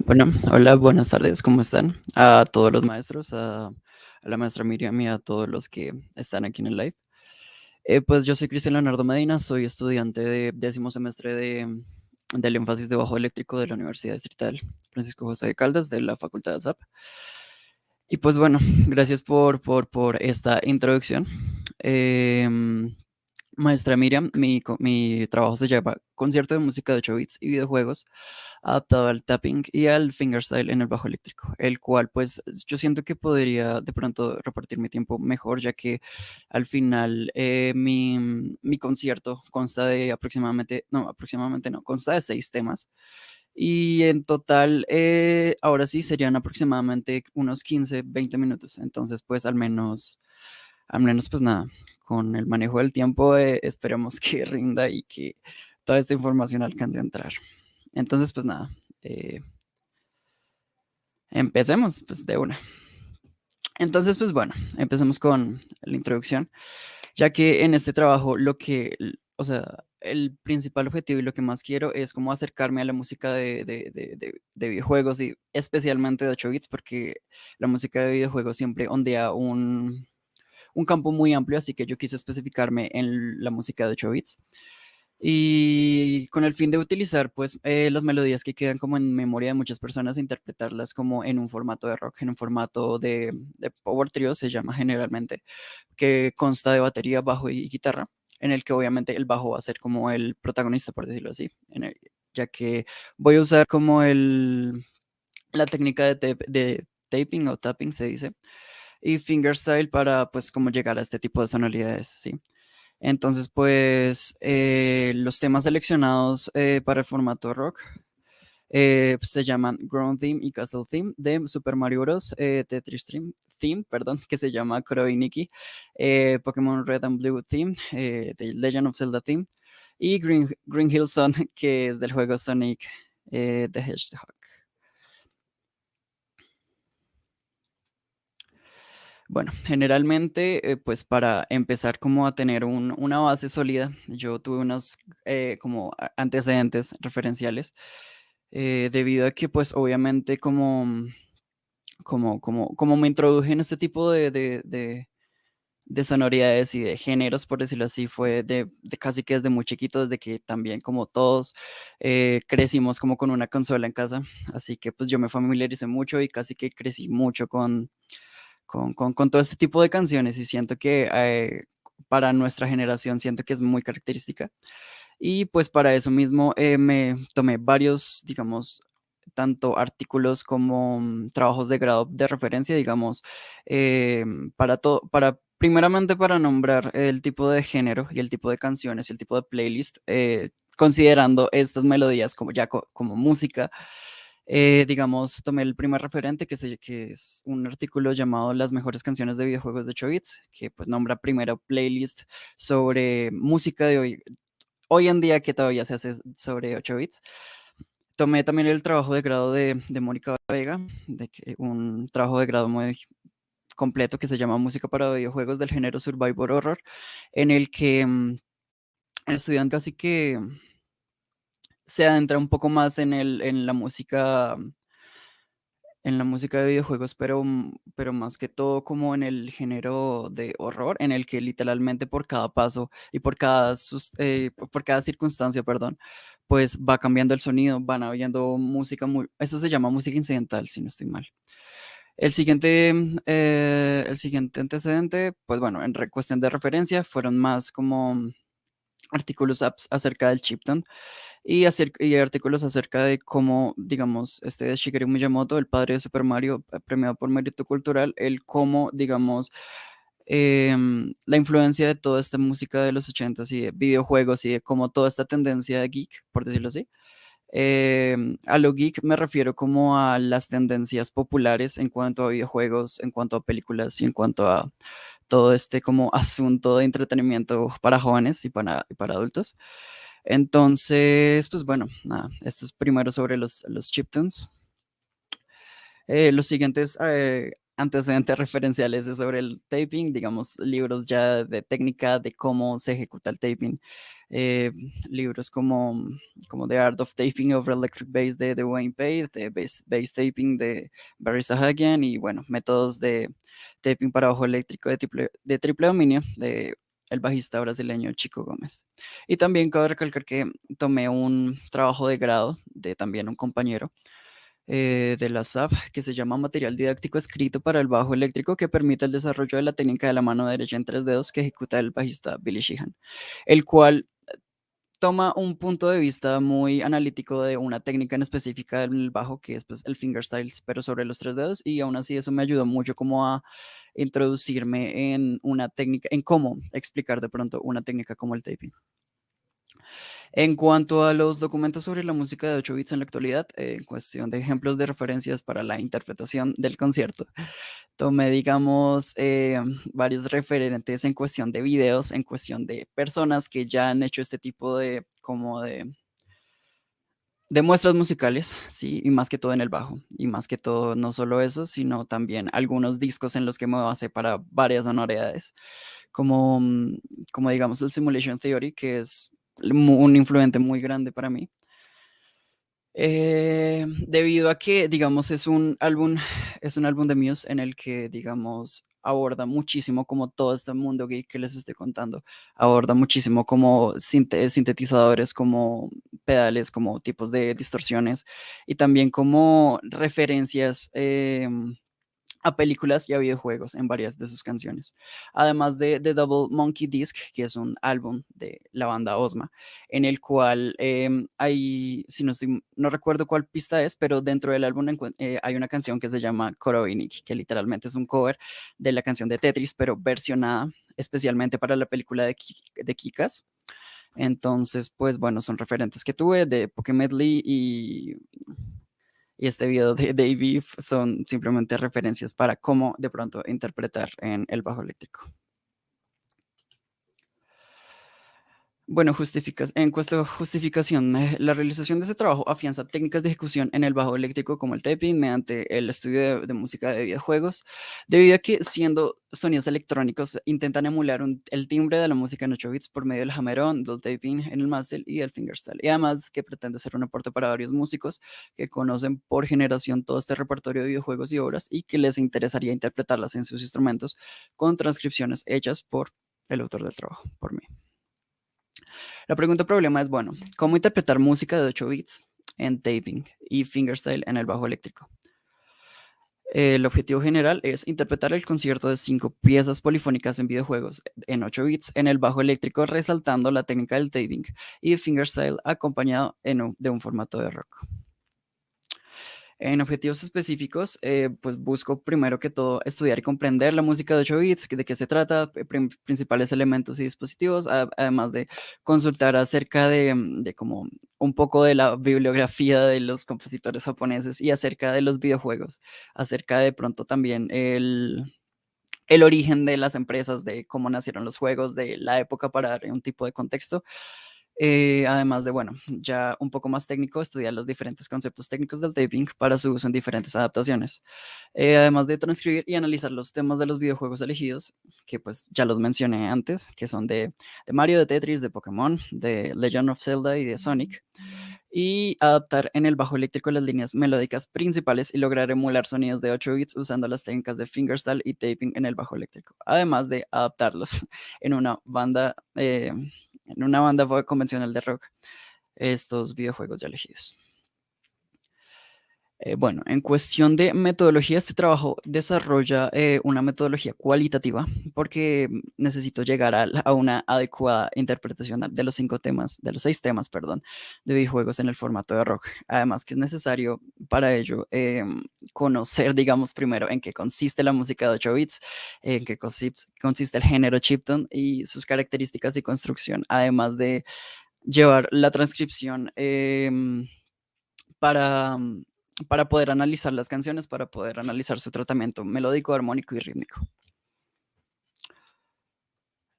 Bueno, hola, buenas tardes, ¿cómo están? A todos los maestros, a la maestra Miriam y a todos los que están aquí en el live. Pues yo soy Cristian Leonardo Medina, soy estudiante de 10º semestre del énfasis de bajo eléctrico de la Universidad Distrital Francisco José de Caldas de la Facultad de ASAP. Y pues bueno, gracias por esta introducción. Em, Maestra Miriam, mi trabajo se llama Concierto de Música de 8 bits y videojuegos adaptado al tapping y al fingerstyle en el bajo eléctrico, el cual pues yo siento que podría de pronto repartir mi tiempo mejor, ya que al final mi concierto consta de aproximadamente no, consta de 6 temas. Y en total, ahora sí, serían aproximadamente unos 15, 20 minutos. Entonces, pues al menos, pues nada, con el manejo del tiempo, esperemos que rinda y que toda esta información alcance a entrar. Entonces, pues nada, eh, empecemos, pues de una. Entonces, pues bueno, empecemos con la introducción, ya que en este trabajo o sea, el principal objetivo y lo que más quiero es como acercarme a la música de videojuegos y especialmente de 8 bits, porque la música de videojuegos siempre ondea un campo muy amplio, así que yo quise especificarme en la música de 8 bits. Y con el fin de utilizar, pues, las melodías que quedan como en memoria de muchas personas, e interpretarlas como en un formato de rock, en un formato de power trio, se llama generalmente, que consta de batería, bajo y guitarra, en el que obviamente el bajo va a ser como el protagonista, por decirlo así, ya que voy a usar como la técnica de taping o tapping, se dice, y fingerstyle para, pues, como llegar a este tipo de sonoridades, ¿sí? Entonces, pues, los temas seleccionados para el formato rock pues, se llaman Ground Theme y Castle Theme de Super Mario Bros. Tetris Theme, perdón, que se llama Kuro y Nikki, Pokémon Red and Blue Theme, The Legend of Zelda Theme, y Green Hill Zone, que es del juego Sonic the Hedgehog. Bueno, generalmente, pues para empezar como a tener una base sólida, yo tuve unos como antecedentes referenciales, debido a que pues obviamente como me introduje en este tipo de sonoridades y de géneros, por decirlo así, fue de casi que desde muy chiquito, desde que también como todos crecimos como con una consola en casa, así que pues yo me familiaricé mucho y casi que crecí mucho con todo este tipo de canciones y siento que para nuestra generación siento que es muy característica. Y pues para eso mismo me tomé varios, digamos, tanto artículos como trabajos de grado de referencia, digamos, para todo, primeramente para nombrar el tipo de género y el tipo de canciones y el tipo de playlist, considerando estas melodías como ya como música. Digamos, tomé el primer referente que es un artículo llamado Las mejores canciones de videojuegos de 8 bits, que pues nombra primero playlist sobre música de hoy en día que todavía se hace sobre 8 bits. Tomé también el trabajo de grado de Mónica Vega, un trabajo de grado muy completo que se llama Música para videojuegos del género Survivor Horror, en el que el estudiante casi que se adentra un poco más en la música de videojuegos, pero más que todo como en el género de horror, en el que literalmente por cada paso y por cada circunstancia, perdón, pues va cambiando el sonido, van habiendo música eso se llama música incidental, si no estoy mal. El siguiente antecedente, pues bueno, cuestión de referencia, fueron más como artículos acerca del chiptune y artículos acerca de cómo, digamos, este de Shigeru Miyamoto, el padre de Super Mario, premiado por mérito cultural, el cómo, digamos, la influencia de toda esta música de los 80s y de videojuegos y de cómo toda esta tendencia de geek, por decirlo así. A lo geek me refiero como a las tendencias populares en cuanto a videojuegos, en cuanto a películas y en cuanto a todo este como asunto de entretenimiento para jóvenes y para adultos. Entonces, pues bueno, nada, esto es primero sobre los chiptunes. Los siguientes antecedentes referenciales sobre el taping, digamos, libros ya de técnica de cómo se ejecuta el taping, eh, libros como The Art of Taping over Electric Bass de Wayne Page, de bass taping de Barry Sahagian y bueno, métodos de taping para bajo eléctrico de triple dominio de el bajista brasileño Chico Gómez. Y también cabe recalcar que tomé un trabajo de grado de también un compañero de la SAP que se llama Material Didáctico Escrito para el Bajo Eléctrico que permite el desarrollo de la técnica de la mano derecha en tres dedos que ejecuta el bajista Billy Sheehan, el cual toma un punto de vista muy analítico de una técnica en específica del bajo que es pues, el fingerstyles, pero sobre los tres dedos y aún así eso me ayudó mucho como a introducirme en una técnica, en cómo explicar de pronto una técnica como el taping. En cuanto a los documentos sobre la música de 8 bits en la actualidad, en cuestión de ejemplos de referencias para la interpretación del concierto, tomé, digamos, varios referentes en cuestión de videos, en cuestión de personas que ya han hecho este tipo de, como de muestras musicales, sí, y más que todo en el bajo, y más que todo no solo eso, sino también algunos discos en los que me basé para varias sonoridades, como, como digamos el Simulation Theory, que es un influente muy grande para mí. Debido a que, digamos, es un álbum de Muse en el que, digamos, aborda muchísimo como todo este mundo geek que les estoy contando, aborda muchísimo como sintetizadores, como pedales, como tipos de distorsiones y también como referencias a películas y a videojuegos en varias de sus canciones. Además de The Double Monkey Disc, que es un álbum de la banda Ozma, en el cual hay, si no estoy, no recuerdo cuál pista es, pero dentro del álbum hay una canción que se llama Korovinik, que literalmente es un cover de la canción de Tetris, pero versionada especialmente para la película de Kikas. Entonces, pues bueno, son referentes que tuve de Pokémon Medley y este video de Davey son simplemente referencias para cómo de pronto interpretar en el bajo eléctrico. Bueno, en cuanto a justificación, la realización de ese trabajo afianza técnicas de ejecución en el bajo eléctrico como el taping mediante el estudio de música de videojuegos, debido a que siendo sonidos electrónicos intentan emular el timbre de la música en 8 bits por medio del hammer-on, del taping en el master y el fingerstyle. Y además que pretende ser un aporte para varios músicos que conocen por generación todo este repertorio de videojuegos y obras y que les interesaría interpretarlas en sus instrumentos con transcripciones hechas por el autor del trabajo, por mí. La pregunta problema es, bueno, ¿cómo interpretar música de 8 bits en taping y fingerstyle en el bajo eléctrico? El objetivo general es interpretar el concierto de 5 piezas polifónicas en videojuegos en 8 bits en el bajo eléctrico, resaltando la técnica del taping y fingerstyle acompañado de un formato de rock. En objetivos específicos, pues busco primero que todo estudiar y comprender la música de 8 bits, de qué se trata, principales elementos y dispositivos, además de consultar acerca de como un poco de la bibliografía de los compositores japoneses y acerca de los videojuegos, acerca de pronto también el origen de las empresas, de cómo nacieron los juegos, de la época para dar un tipo de contexto. Además de, bueno, ya un poco más técnico, estudiar los diferentes conceptos técnicos del taping para su uso en diferentes adaptaciones. Además de transcribir y analizar los temas de los videojuegos elegidos, que pues ya los mencioné antes, que son de Mario, de Tetris, de Pokémon, de Legend of Zelda y de Sonic. Y adaptar en el bajo eléctrico las líneas melódicas principales y lograr emular sonidos de 8 bits usando las técnicas de fingerstyle y taping en el bajo eléctrico. Además de adaptarlos en una banda convencional de rock, estos videojuegos ya elegidos. Bueno, en cuestión de metodología, este trabajo desarrolla una metodología cualitativa porque necesito llegar a una adecuada interpretación de los 5 temas, de los 6 temas, perdón, de videojuegos en el formato de rock. Además que es necesario para ello conocer, digamos, primero en qué consiste la música de 8 bits, en qué consiste el género chiptune y sus características y construcción, además de llevar la transcripción para, para poder analizar las canciones, para poder analizar su tratamiento melódico, armónico y rítmico.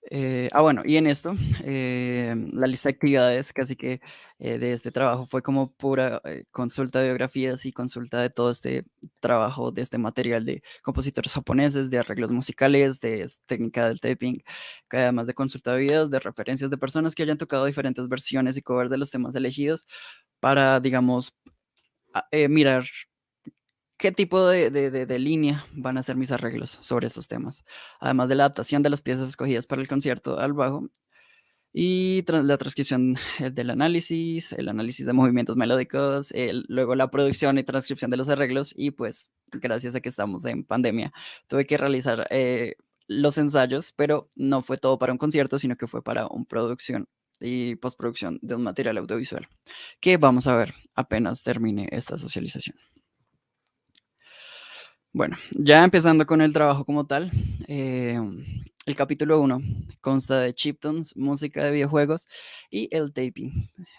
Bueno, y en esto, la lista de actividades casi que de este trabajo fue como pura consulta de biografías y consulta de todo este trabajo, de este material de compositores japoneses, de arreglos musicales, de técnica del taping, que además de consulta de videos, de referencias de personas que hayan tocado diferentes versiones y covers de los temas elegidos para, digamos, mirar qué tipo de línea van a ser mis arreglos sobre estos temas. Además de la adaptación de las piezas escogidas para el concierto al bajo y la transcripción del análisis, el análisis de movimientos melódicos, luego la producción y transcripción de los arreglos y pues gracias a que estamos en pandemia, tuve que realizar los ensayos, pero no fue todo para un concierto, sino que fue para una producción y postproducción de un material audiovisual que vamos a ver apenas termine esta socialización. Bueno, ya empezando con el trabajo como tal, el capítulo 1 consta de chiptunes, música de videojuegos y el taping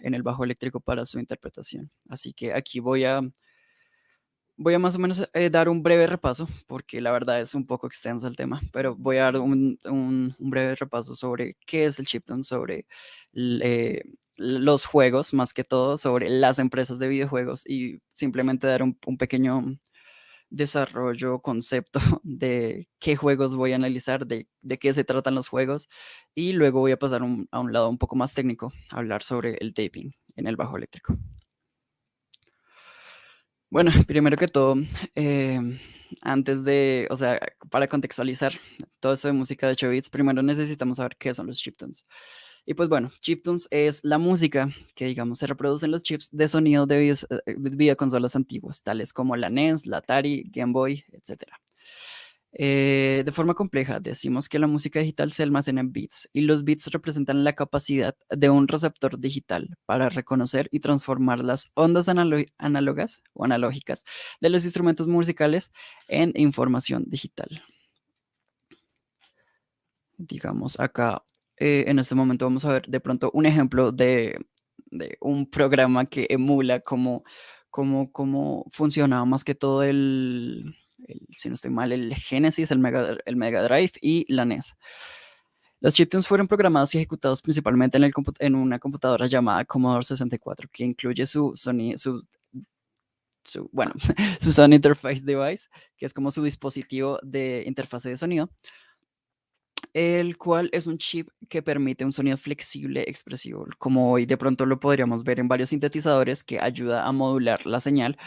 en el bajo eléctrico para su interpretación. Así que aquí voy a más o menos dar un breve repaso, porque la verdad es un poco extenso el tema, pero voy a dar un breve repaso sobre qué es el chiptune, sobre los juegos, más que todo, sobre las empresas de videojuegos y simplemente dar un pequeño desarrollo, concepto de qué juegos voy a analizar, de qué se tratan los juegos y luego voy a pasar a un lado un poco más técnico, a hablar sobre el taping en el bajo eléctrico. Bueno, primero que todo, antes de, o sea, para contextualizar todo esto de música de 8 bits, primero necesitamos saber qué son los chiptunes. Y pues bueno, chiptunes es la música que, digamos, se reproduce en los chips de sonido de videoconsolas antiguas, tales como la NES, la Atari, Game Boy, etcétera. De forma compleja, decimos que la música digital se almacena en bits y los bits representan la capacidad de un receptor digital para reconocer y transformar las ondas análogas o analógicas de los instrumentos musicales en información digital. Digamos, acá en este momento vamos a ver de pronto un ejemplo de un programa que emula cómo funcionaba más que todo si no estoy mal, el Genesis, el Mega Drive y la NES. Los chiptunes fueron programados y ejecutados principalmente en una computadora llamada Commodore 64, que incluye su sonido, bueno, su Sound Interface Device, que es como su dispositivo de interfase de sonido, el cual es un chip que permite un sonido flexible, expresivo, como hoy de pronto lo podríamos ver en varios sintetizadores, que ayuda a modular la señal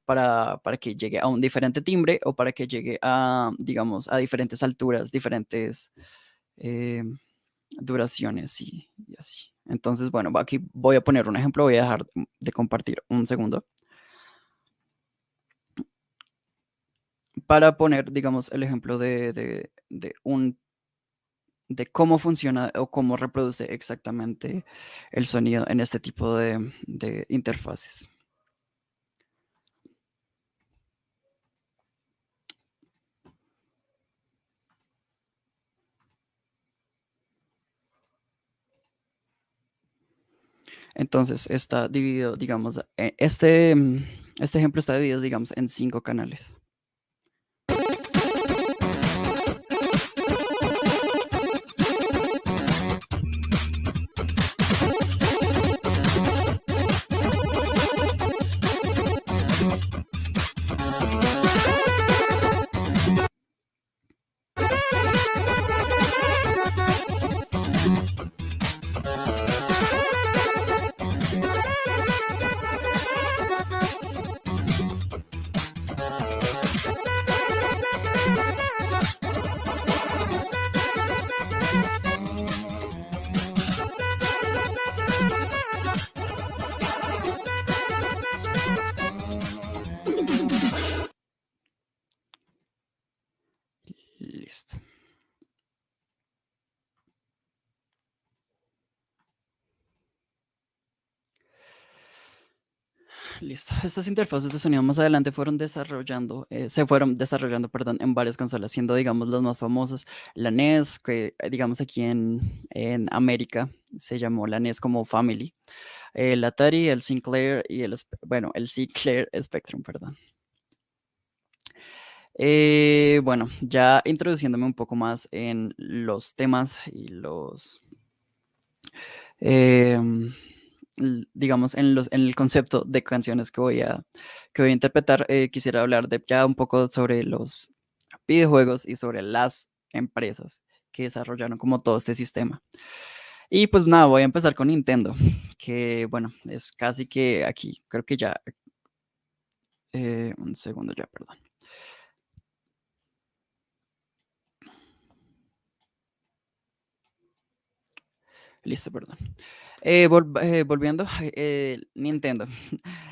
para que llegue a un diferente timbre o para que llegue a, digamos, a diferentes alturas, diferentes eh, duraciones y así. Entonces, bueno, aquí voy a poner un ejemplo, voy a dejar de compartir un segundo para poner, digamos, el ejemplo de cómo funciona o cómo reproduce exactamente el sonido en este tipo de interfaces. Entonces está dividido, digamos, este ejemplo está dividido, digamos, en 5 canales. Listo. Listo. Estas interfaces de sonido más adelante se fueron desarrollando, perdón, en varias consolas, siendo, digamos, las más famosas la NES, que, digamos, aquí en América se llamó la NES como Family, el Atari, el Sinclair y bueno, el Sinclair Spectrum, perdón. Bueno, ya introduciéndome un poco más en los temas y em, digamos, en el concepto de canciones que voy a interpretar, quisiera hablar de ya un poco sobre los videojuegos y sobre las empresas que desarrollaron como todo este sistema. Y pues nada, voy a empezar con Nintendo, que bueno, es casi que aquí, creo que ya, un segundo ya, perdón. Listo, perdón. Volviendo, Nintendo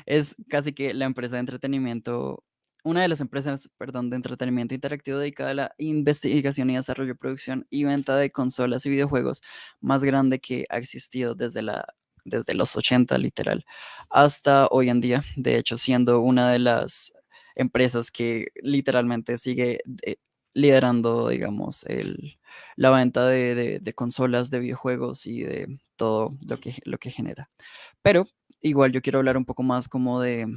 es casi que la empresa de entretenimiento, una de las empresas, perdón, de entretenimiento interactivo dedicada a la investigación y desarrollo, producción y venta de consolas y videojuegos más grande que ha existido desde los 80 literal, hasta hoy en día. De hecho, siendo una de las empresas que literalmente sigue liderando, digamos, la venta de consolas, de videojuegos y de todo lo que genera. Pero igual yo quiero hablar un poco más como de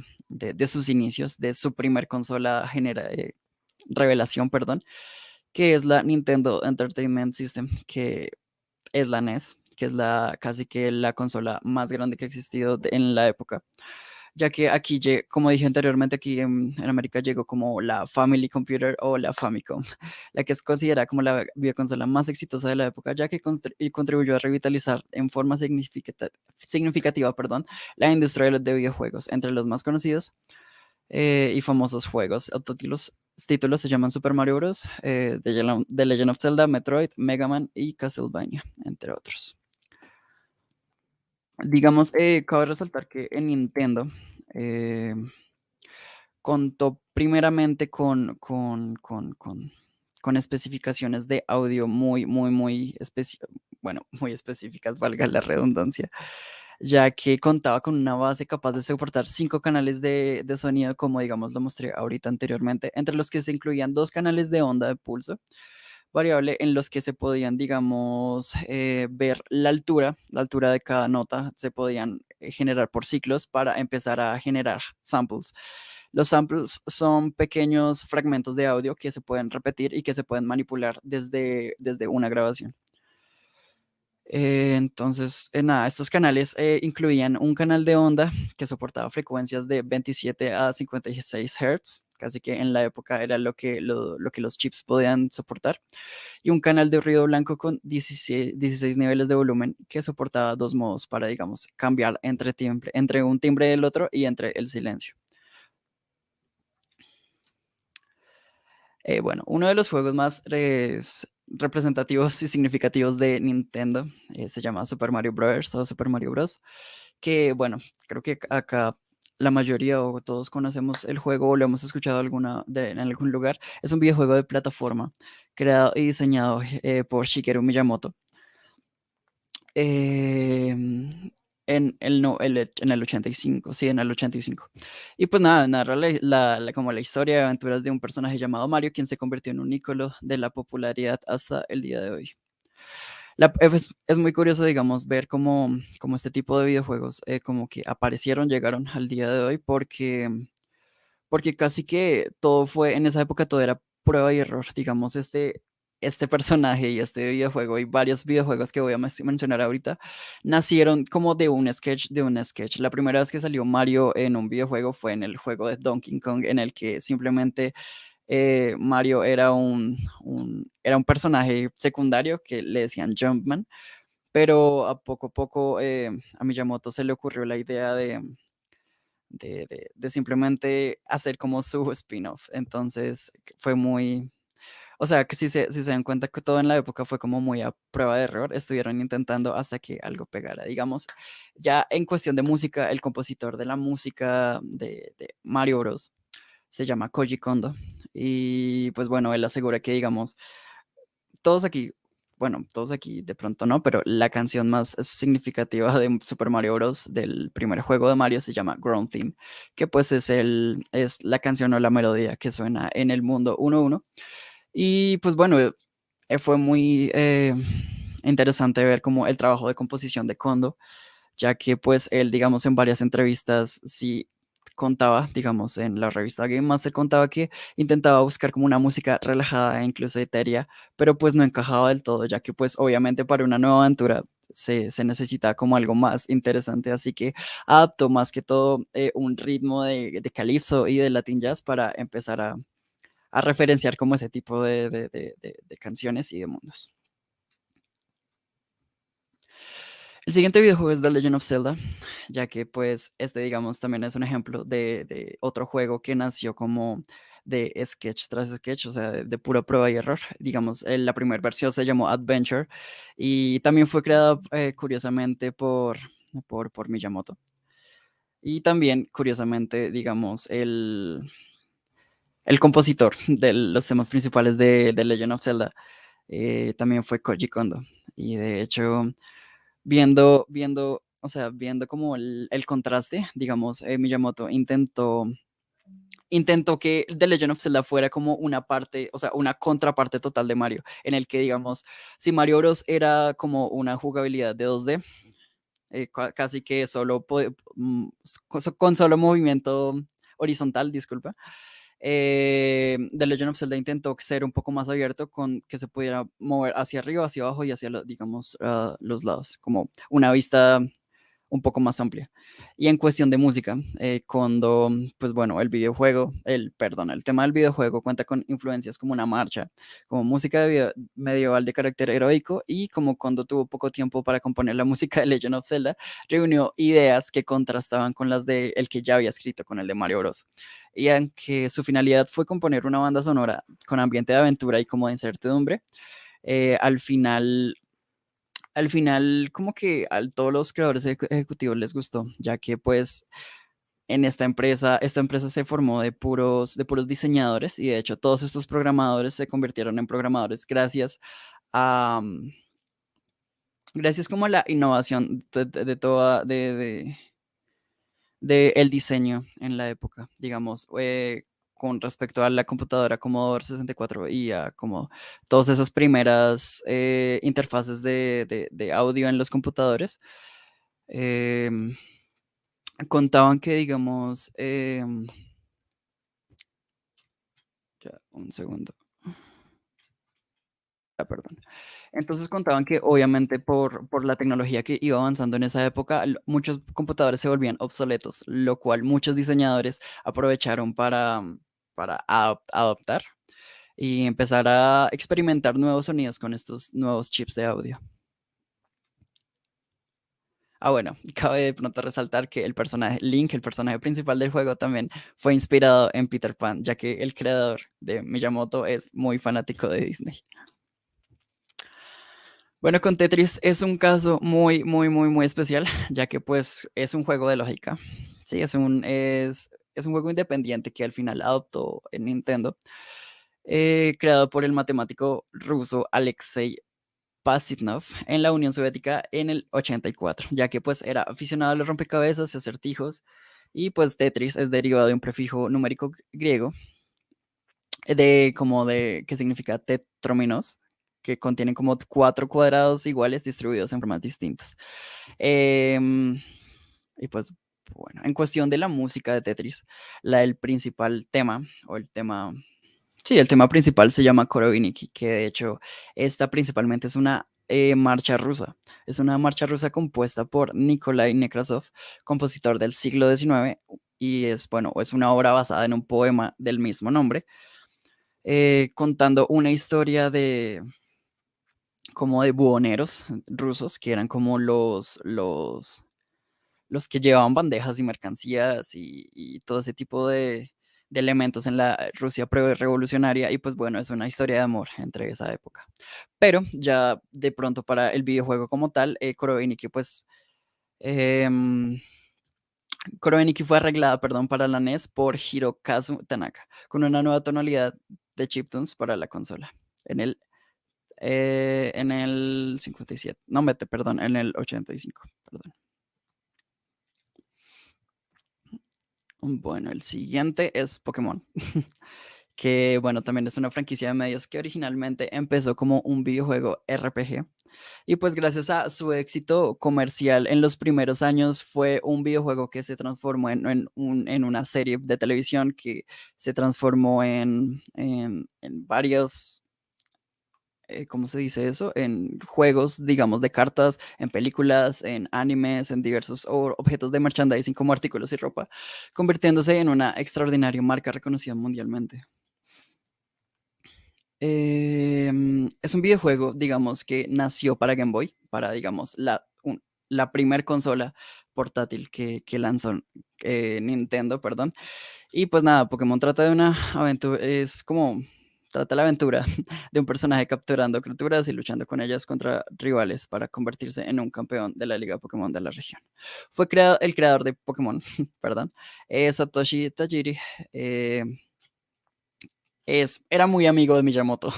sus inicios, de su primer consola revelación, perdón, que es la Nintendo Entertainment System, que es la NES, que es casi que la consola más grande que ha existido en la época, ya que aquí, como dije anteriormente, aquí en América llegó como la Family Computer o la Famicom, la que es considerada como la videoconsola más exitosa de la época, ya que y contribuyó a revitalizar en forma significativa, perdón, la industria de videojuegos. Entre los más conocidos y famosos juegos, títulos se llaman Super Mario Bros., The Legend of Zelda, Metroid, Mega Man y Castlevania, entre otros. Digamos, cabe resaltar que en Nintendo, eh, contó primeramente con especificaciones de audio bueno, muy específicas, valga la redundancia, ya que contaba con una base capaz de soportar 5 canales de sonido, como digamos lo mostré ahorita anteriormente, entre los que se incluían 2 canales de onda de pulso variable en los que se podían, digamos, ver la altura de cada nota, se podían generar por ciclos para empezar a generar samples. Los samples son pequeños fragmentos de audio que se pueden repetir y que se pueden manipular desde una grabación. Entonces, nada, estos canales incluían un canal de onda que soportaba frecuencias de 27 a 56 Hz, casi que en la época era lo que los chips podían soportar, y un canal de ruido blanco con 16 niveles de volumen que soportaba 2 modos para, digamos, cambiar entre un timbre y el otro y entre el silencio. Bueno, uno de los juegos más representativos y significativos de Nintendo se llama Super Mario Bros. O Super Mario Bros. Que, bueno, creo que acá la mayoría o todos conocemos el juego o lo hemos escuchado en algún lugar. Es un videojuego de plataforma creado y diseñado por Shigeru Miyamoto. em, en el 85, sí, en el 85. Y pues nada, narra como la historia de aventuras de un personaje llamado Mario, quien se convirtió en un ícono de la popularidad hasta el día de hoy. Es muy curioso, digamos, ver cómo este tipo de videojuegos como que aparecieron, llegaron al día de hoy, porque casi que todo fue, en esa época todo era prueba y error, digamos, este personaje y este videojuego y varios videojuegos que voy a mencionar ahorita nacieron como de un sketch. La primera vez que salió Mario en un videojuego fue en el juego de Donkey Kong, en el que simplemente Mario era un personaje secundario que le decían Jumpman, pero a poco a Miyamoto se le ocurrió la idea de simplemente hacer como su spin-off. Entonces fue muy, o sea, que si se dan cuenta que todo en la época fue como muy a prueba de error, estuvieron intentando hasta que algo pegara. Digamos, ya en cuestión de música, el compositor de la música de Mario Bros. Se llama Koji Kondo. Y pues bueno, él asegura que, digamos, todos aquí, bueno, todos aquí de pronto no, pero la canción más significativa de Super Mario Bros. Del primer juego de Mario se llama Ground Theme, que pues es la canción o la melodía que suena en el mundo 1-1. Y pues bueno, fue muy interesante ver como el trabajo de composición de Kondo, ya que pues él, digamos, en varias entrevistas sí contaba, digamos, en la revista Game Master contaba que intentaba buscar como una música relajada e incluso etérea, pero pues no encajaba del todo, ya que pues obviamente para una nueva aventura se necesita como algo más interesante, así que adaptó más que todo un ritmo de calipso y de Latin Jazz para empezar a referenciar como ese tipo de canciones y de mundos. El siguiente videojuego es The Legend of Zelda, ya que pues este, digamos, también es un ejemplo de otro juego que nació como de sketch tras sketch, o sea, de pura prueba y error. Digamos, la primera versión se llamó Adventure y también fue creada curiosamente por Miyamoto. Y también, curiosamente, digamos, el compositor de los temas principales de Legend of Zelda también fue Koji Kondo. Y de hecho, o sea, viendo como el contraste, digamos, Miyamoto intentó que The Legend of Zelda fuera como una parte, o sea, una contraparte total de Mario, en el que, digamos, si Mario Bros. Era como una jugabilidad de 2D, casi que solo con solo movimiento horizontal, disculpa. The Legend of Zelda intentó ser un poco más abierto con que se pudiera mover hacia arriba, hacia abajo y hacia, digamos, los lados, como una vista un poco más amplia. Y en cuestión de música, cuando, pues bueno, perdón, el tema del videojuego cuenta con influencias como una marcha, como música medieval de carácter heroico y como cuando tuvo poco tiempo para componer la música de Legend of Zelda, reunió ideas que contrastaban con las de el que ya había escrito con el de Mario Bros. Y aunque su finalidad fue componer una banda sonora con ambiente de aventura y como de incertidumbre, eh, al final al final, como que a todos los creadores ejecutivos les gustó, ya que pues en esta empresa se formó de puros diseñadores y de hecho todos estos programadores se convirtieron en programadores a, mm, gracias como a la innovación de toda, de el diseño en la época, digamos, con respecto a la computadora Commodore 64 y a como todas esas primeras interfaces de audio en los computadores, em, contaban que, digamos, ya, un segundo, perdón. Entonces contaban que obviamente por la tecnología que iba avanzando en esa época, muchos computadores se volvían obsoletos, lo cual muchos diseñadores aprovecharon para adoptar y empezar a experimentar nuevos sonidos con estos nuevos chips de audio. Ah, bueno, cabe de pronto resaltar que el personaje Link, el personaje principal del juego, también fue inspirado en Peter Pan, ya que el creador de Miyamoto es muy fanático de Disney. Bueno, con Tetris es un caso muy, muy, muy, muy especial, ya que pues es un juego de lógica. Sí, es un juego independiente que al final adoptó en Nintendo, creado por el matemático ruso Alexei Pasitnov en la Unión Soviética en el 84, ya que pues era aficionado a los rompecabezas y acertijos, y pues Tetris es derivado de un prefijo numérico griego que significa tetróminos, que contienen como 4 cuadrados iguales distribuidos en formas distintas. Em, y pues, bueno, en cuestión de la música de Tetris, el principal tema, o el tema, sí, el tema principal se llama Koroviniki, que de hecho esta principalmente es una marcha rusa. Es una marcha rusa compuesta por Nikolai Nekrasov, compositor del siglo XIX, y bueno, es una obra basada en un poema del mismo nombre, contando una historia como de buhoneros rusos, que eran como los que llevaban bandejas y mercancías y todo ese tipo de elementos en la Rusia revolucionaria. Y pues bueno, es una historia de amor entre esa época. Pero ya de pronto para el videojuego como tal, Koroviniki, pues em, Koroviniki fue arreglada, perdón, para la NES por Hirokazu Tanaka, con una nueva tonalidad de chiptunes para la consola. En el 57, no mete, perdón, en el 85, perdón. Bueno, el siguiente es Pokémon, que bueno, también es una franquicia de medios que originalmente empezó como un videojuego RPG, Y pues gracias a su éxito comercial en los primeros años fue un videojuego que se transformó en una serie de televisión que se transformó en varios, ¿cómo se dice eso? En juegos, digamos, de cartas, en películas, en animes, en diversos objetos de merchandising como artículos y ropa, convirtiéndose en una extraordinaria marca reconocida mundialmente. Es un videojuego, digamos, que nació para Game Boy, para, digamos, la primer consola portátil que lanzó Nintendo, perdón. Y pues nada, Pokémon trata de una aventura, es como, trata la aventura de un personaje capturando criaturas y luchando con ellas contra rivales para convertirse en un campeón de la Liga Pokémon de la región. Fue creado, el creador de Pokémon, perdón, Satoshi Tajiri. eh, era muy amigo de Miyamoto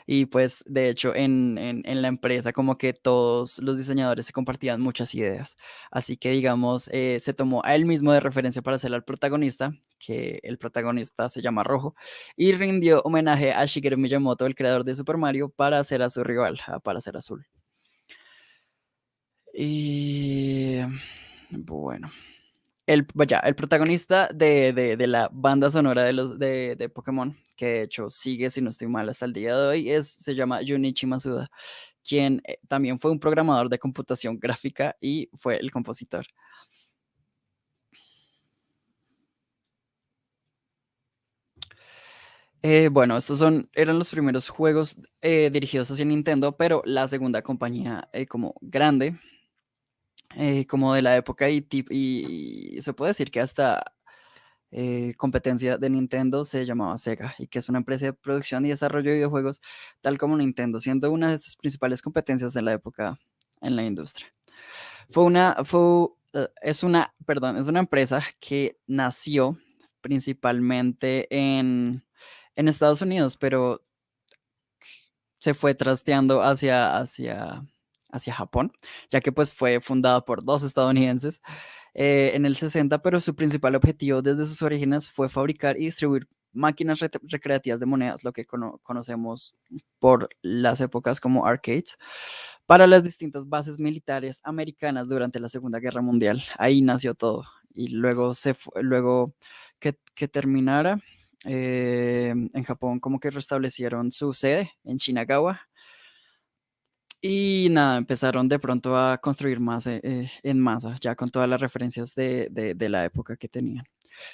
y pues de hecho en la empresa como que todos los diseñadores se compartían muchas ideas. Así que digamos, se tomó a él mismo de referencia para ser el protagonista, que el protagonista se llama Rojo, y rindió homenaje a Shigeru Miyamoto, el creador de Super Mario, para hacer a su rival, para hacer Azul. Y bueno. Vaya, el protagonista de la banda sonora de Pokémon, que de hecho sigue, si no estoy mal, hasta el día de hoy, se llama Junichi Masuda, quien también fue un programador de computación gráfica y fue el compositor. Bueno, eran los primeros juegos dirigidos hacia Nintendo, pero la segunda compañía como grande, como de la época y se puede decir que hasta competencia de Nintendo se llamaba Sega y que es una empresa de producción y desarrollo de videojuegos tal como Nintendo, siendo una de sus principales competencias en la época en la industria. Es una empresa que nació principalmente en Estados Unidos, pero se fue trasteando hacia Japón, ya que pues fue fundada por dos estadounidenses en el 60, pero su principal objetivo desde sus orígenes fue fabricar y distribuir máquinas recreativas de monedas, lo que conocemos por las épocas como arcades, para las distintas bases militares americanas durante la Segunda Guerra Mundial. Ahí nació todo. Y luego que terminara, en Japón como que restablecieron su sede en Shinagawa y nada, empezaron de pronto a construir más en masa, ya con todas las referencias de la época que tenían.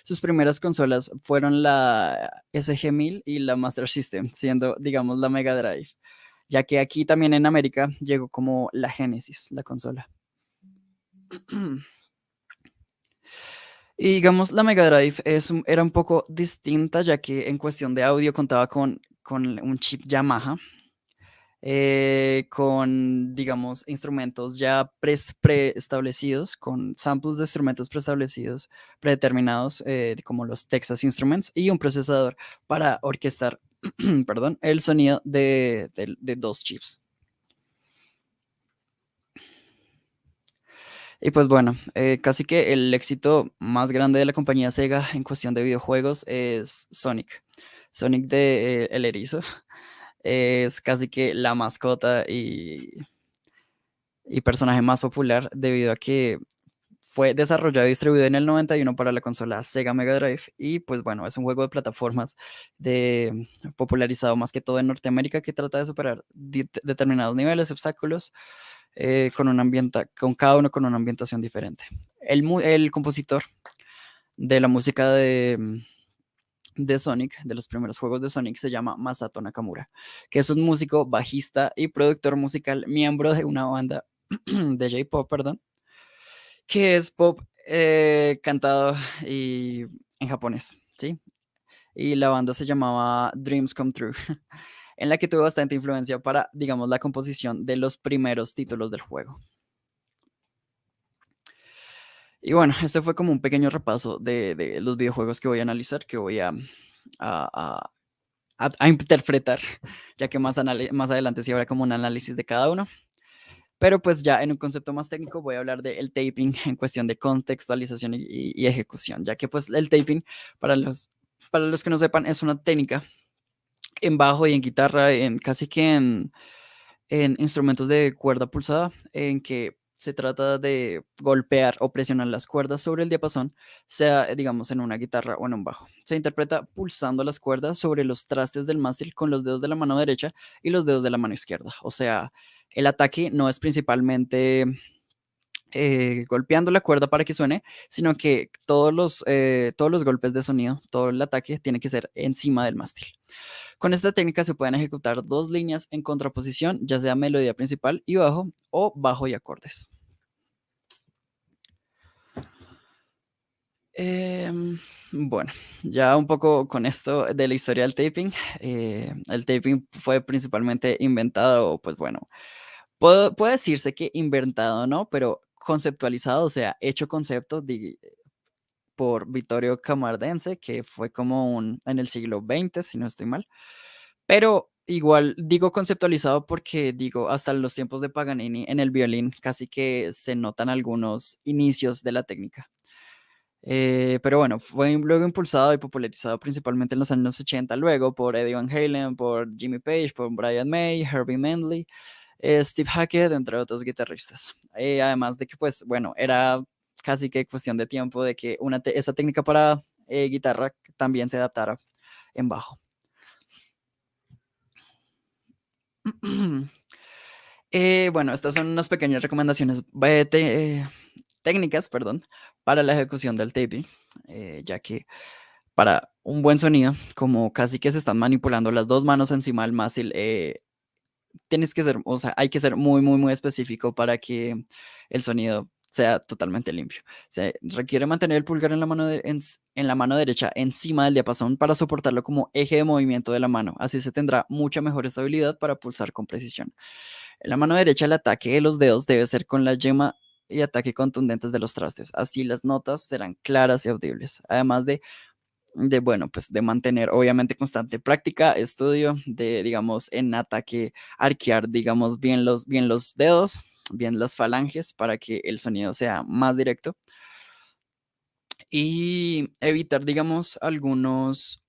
Sus primeras consolas fueron la SG-1000 y la Master System, siendo, digamos, la Mega Drive, ya que aquí también en América llegó como la Genesis, la consola. Y digamos, la Mega Drive era un poco distinta, ya que en cuestión de audio contaba con un chip Yamaha, con, digamos, instrumentos ya preestablecidos, con samples de instrumentos preestablecidos, predeterminados, como los Texas Instruments, y un procesador para orquestar, perdón, el sonido de dos chips. Y pues bueno, casi que el éxito más grande de la compañía Sega en cuestión de videojuegos es Sonic. Sonic de El Erizo es casi que la mascota y personaje más popular debido a que fue desarrollado y distribuido en el 91 para la consola Sega Mega Drive y pues bueno, es un juego de plataformas popularizado más que todo en Norteamérica que trata de superar determinados niveles, obstáculos, con cada uno con una ambientación diferente. El compositor de la música de Sonic, de los primeros juegos de Sonic, se llama Masato Nakamura, que es un músico, bajista y productor musical, miembro de una banda de J-pop, perdón, que es pop cantado en japonés, ¿sí? Y la banda se llamaba Dreams Come True, en la que tuvo bastante influencia para, digamos, la composición de los primeros títulos del juego. Y bueno, este fue como un pequeño repaso de los videojuegos que voy a analizar, que voy a, a- a interpretar, ya que más adelante sí habrá como un análisis de cada uno. Pero pues ya en un concepto más técnico voy a hablar del taping en cuestión de contextualización y ejecución, ya que pues el taping, para para los que no sepan, es una técnica en bajo y en guitarra, casi que en instrumentos de cuerda pulsada, en que se trata de golpear o presionar las cuerdas sobre el diapasón, sea, digamos, en una guitarra o en un bajo. Se interpreta pulsando las cuerdas sobre los trastes del mástil con los dedos de la mano derecha y los dedos de la mano izquierda. O sea, el ataque no es principalmente golpeando la cuerda para que suene, sino que todos los golpes de sonido, todo el ataque tiene que ser encima del mástil. Con esta técnica se pueden ejecutar dos líneas en contraposición, ya sea melodía principal y bajo o bajo y acordes. Bueno, ya un poco con esto de la historia del taping. El taping fue principalmente inventado, pues bueno, puede decirse que inventado, ¿no? Pero conceptualizado, o sea, hecho concepto por Vittorio Camardense, que fue como en el siglo XX, si no estoy mal. Pero igual digo conceptualizado porque digo, hasta los tiempos de Paganini en el violín casi que se notan algunos inicios de la técnica. Pero bueno, fue luego impulsado y popularizado principalmente en los años 80, luego por Eddie Van Halen, por Jimmy Page, por Brian May, Herbie Manley, Steve Hackett, entre otros guitarristas. Además de que, pues, bueno, era casi que cuestión de tiempo de que esa técnica para guitarra también se adaptara en bajo. Bueno, estas son unas pequeñas recomendaciones técnicas, perdón, para la ejecución del taping, ya que para un buen sonido, como casi que se están manipulando las dos manos encima del mástil, tienes que ser, o sea, hay que ser muy, muy, muy específico para que el sonido sea totalmente limpio. Se requiere mantener el pulgar en la mano, en la mano derecha encima del diapasón para soportarlo como eje de movimiento de la mano. Así se tendrá mucha mejor estabilidad para pulsar con precisión. En la mano derecha el ataque de los dedos debe ser con la yema y ataque contundentes de los trastes. Así las notas serán claras y audibles. Además bueno, pues de mantener obviamente constante práctica, estudio, de, digamos, en ataque, arquear, digamos, bien los dedos, bien las falanges para que el sonido sea más directo y evitar, digamos, algunas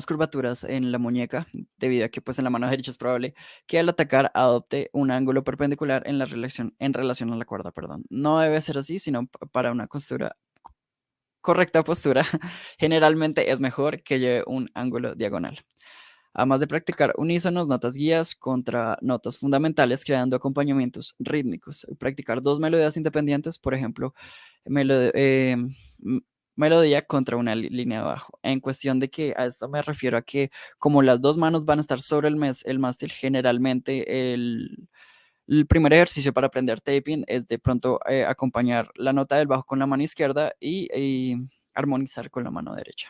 curvaturas en la muñeca, debido a que pues en la mano derecha es probable que al atacar adopte un ángulo perpendicular en relación a la cuerda, perdón. No debe ser así, sino para una correcta postura, generalmente es mejor que lleve un ángulo diagonal. Además de practicar unísonos, notas guías contra notas fundamentales, creando acompañamientos rítmicos. Practicar dos melodías independientes, por ejemplo, melo- eh, m- melodía contra una línea de bajo. En cuestión de que a esto me refiero a que como las dos manos van a estar sobre el mástil, generalmente el primer ejercicio para aprender taping es de pronto acompañar la nota del bajo con la mano izquierda y armonizar con la mano derecha.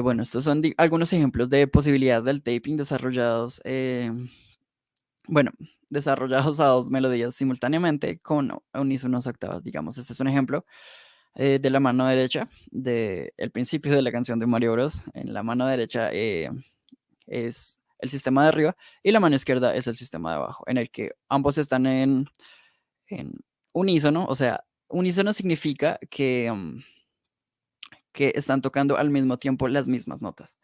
Bueno, estos son algunos ejemplos de posibilidades del taping desarrollados, bueno, desarrollados a dos melodías simultáneamente con unísonos octavas. Digamos, este es un ejemplo de la mano derecha, del principio de la canción de Mario Bros. En la mano derecha es el sistema de arriba y la mano izquierda es el sistema de abajo, en el que ambos están en unísono. O sea, unísono significa que están tocando al mismo tiempo las mismas notas.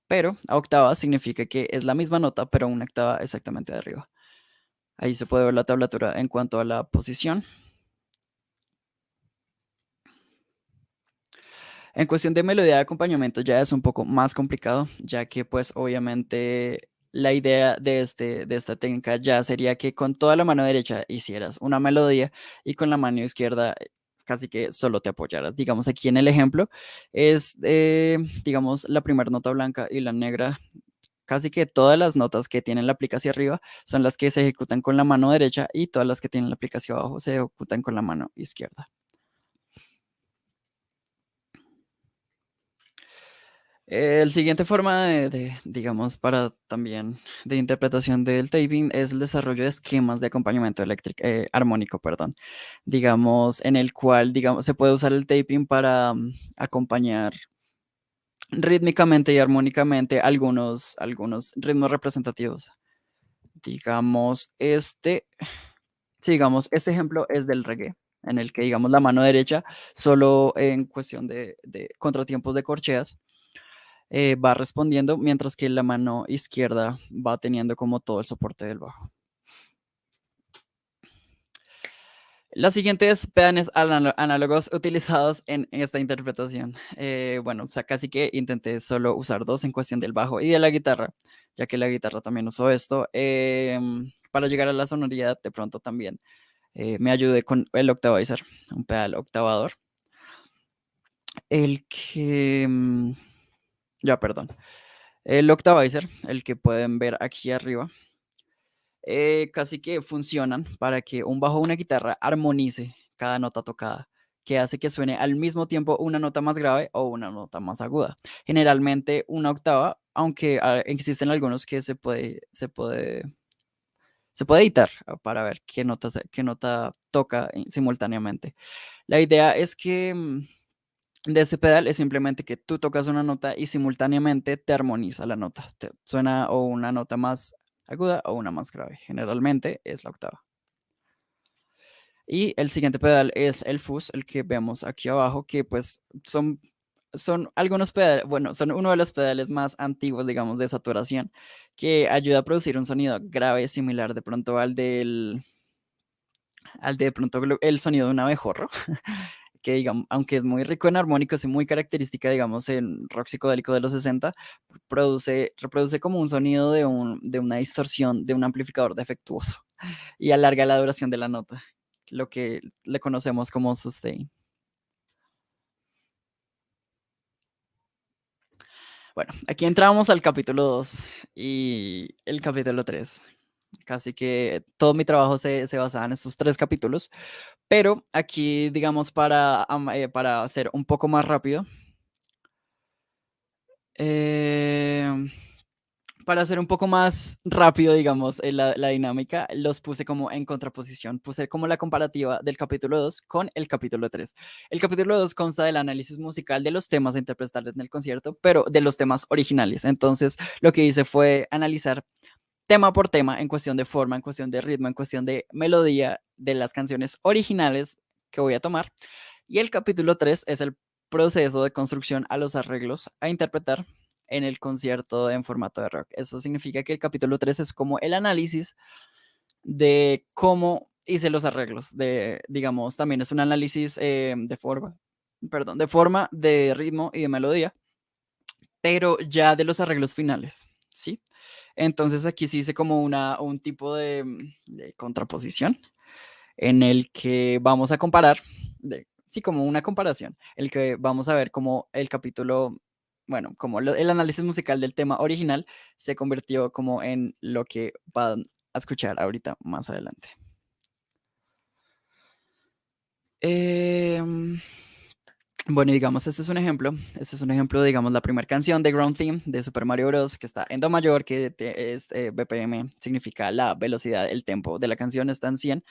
Pero a octava significa que es la misma nota, pero una octava exactamente de arriba. Ahí se puede ver la tablatura en cuanto a la posición. En cuestión de melodía de acompañamiento ya es un poco más complicado, ya que pues obviamente la idea de esta técnica ya sería que con toda la mano derecha hicieras una melodía y con la mano izquierda casi que solo te apoyaras. Digamos aquí en el ejemplo es, digamos, la primera nota blanca y la negra. Casi que todas las notas que tienen la plica hacia arriba son las que se ejecutan con la mano derecha y todas las que tienen la plica hacia abajo se ejecutan con la mano izquierda. El siguiente forma digamos, para también de interpretación del taping es el desarrollo de esquemas de acompañamiento eléctrico, armónico, perdón, digamos, en el cual, digamos, se puede usar el taping para acompañar rítmicamente y armónicamente algunos ritmos representativos. Digamos, sí, digamos, este ejemplo es del reggae, en el que, digamos, la mano derecha, solo en cuestión de contratiempos de corcheas, va respondiendo, mientras que la mano izquierda va teniendo como todo el soporte del bajo. Los siguientes pedales análogos utilizados en esta interpretación. Bueno, o sea, casi que intenté solo usar dos en cuestión del bajo y de la guitarra, ya que la guitarra también usó esto. Para llegar a la sonoridad, de pronto también me ayudé con el octavizer, un pedal octavador. El que... ya, perdón. El octavizer, el que pueden ver aquí arriba, casi que funcionan para que un bajo o una guitarra armonice cada nota tocada, que hace que suene al mismo tiempo una nota más grave o una nota más aguda. Generalmente una octava, aunque existen algunos que se puede editar para ver qué nota toca simultáneamente. La idea es que de este pedal es simplemente que tú tocas una nota y simultáneamente te armoniza la nota. Te suena o una nota más aguda o una más grave. Generalmente es la octava. Y el siguiente pedal es el fuzz, el que vemos aquí abajo, que pues son algunos pedales, bueno, son uno de los pedales más antiguos, digamos, de saturación, que ayuda a producir un sonido grave similar de pronto al de pronto el sonido de un abejorro, que digamos, aunque es muy rico en armónicos y muy característica, digamos, en rock psicodélico de los 60, reproduce como un sonido de una distorsión de un amplificador defectuoso y alarga la duración de la nota, lo que le conocemos como sustain. Bueno, aquí entramos al capítulo 2 y el capítulo 3. Casi que todo mi trabajo se basaba en estos tres capítulos, pero aquí, digamos, para hacer un poco más rápido, eh, para hacer un poco más rápido, digamos, la dinámica, los puse como en contraposición. Puse como la comparativa del capítulo 2 con el capítulo 3. El capítulo 2 consta del análisis musical de los temas a interpretar en el concierto, pero de los temas originales. Entonces, lo que hice fue analizar tema por tema en cuestión de forma, en cuestión de ritmo, en cuestión de melodía de las canciones originales que voy a tomar. Y el capítulo 3 es el proceso de construcción a los arreglos a interpretar en el concierto en formato de rock. Eso significa que el capítulo 3 es como el análisis de cómo hice los arreglos, digamos, también es un análisis de forma, de ritmo y de melodía, pero ya de los arreglos finales, ¿sí? Entonces aquí sí hice como un tipo de contraposición en el que vamos a comparar, sí, como una comparación, el que vamos a ver cómo el capítulo, bueno, como el análisis musical del tema original se convirtió como en lo que van a escuchar ahorita más adelante. Em, bueno, digamos, este es un ejemplo. Este es un ejemplo, digamos, la primera canción de Ground Theme de Super Mario Bros. Que está en Do mayor, que es BPM, significa la velocidad, el tempo de la canción está en 100.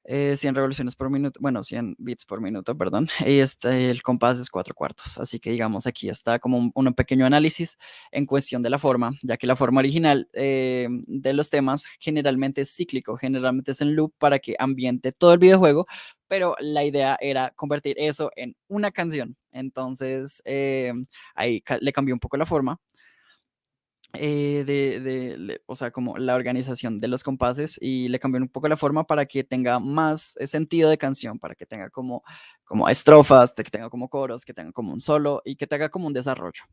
100 revoluciones por minuto, bueno, 100 bits por minuto, perdón, y el compás es 4 cuartos, así que digamos aquí está como un pequeño análisis en cuestión de la forma, ya que la forma original de los temas generalmente es cíclico, generalmente es en loop para que ambiente todo el videojuego, pero la idea era convertir eso en una canción, entonces ahí le cambió un poco la forma o sea, como la organización de los compases y le cambió un poco la forma para que tenga más sentido de canción, para que tenga como estrofas, que tenga como coros, que tenga como un solo y que tenga como un desarrollo.